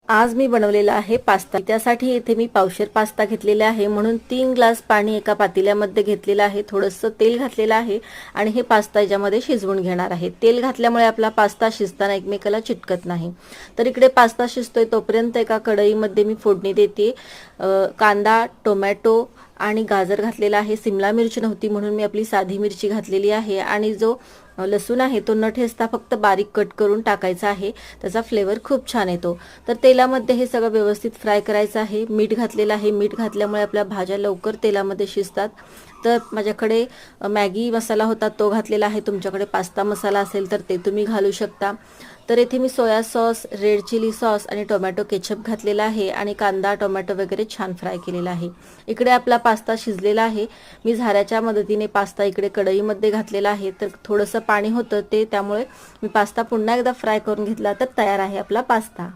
आज मी बनवलेला आहे पास्ता। त्यासाठी इथे मी पावशेर पास्ता घेतलेला आहे, म्हणून 3 ग्लास पाणी एका पातेल्यामध्ये घेतलेलं आहे। थोडंसं तेल घातलेलं आहे आणि हे पास्ता याच्यामध्ये शिजवून घेणार आहे। तेल घातल्यामुळे आपला पास्ता शिजताना एकमेकाला चिटकत नाही। तर इकडे पास्ता शिजतोय तोपर्यंत एका कढईमध्ये मी फोडणी देते। कांदा, टोमॅटो आणि गाजर घातलेला आहे। सिमला मिरची नव्हती म्हणून मी आपली साधी मिरची घातलेली आहे आणि जो लसूण आहे तो न ठेचता फक्त बारीक कट करून टाकायचा आहे, त्याचा फ्लेवर खूप छान येतो। तर तेलामध्ये हे सगळं व्यवस्थित फ्राय करायचं आहे। मीठ घातलेलं आहे, मीठ घातल्यामुळे आपल्या भाज्या लवकर तेलामध्ये शिजतात। तर माझ्याकडे मॅगी मसाला होता तो घातलेला आहे, तुमच्याकडे पास्ता मसाला असेल तर ते तुम्ही घालू शकता। तर इथे मी soya sauce, red chilli sauce आणि टोमॅटो केचप घातलेला आहे आणि कांदा टोमॅटो वगैरे छान फ्राय केलेला आहे। इकडे आपला पास्ता शिजलेला आहे। मी झाऱ्याच्या मदतीने पास्ता इकडे कढईमध्ये घातलेला आहे, तर थोडंसं पाणी होतं ते त्यामुळे मी पास्ता पुन्हा एकदा फ्राय करून घेतला, तर तयार आहे आपला पास्ता।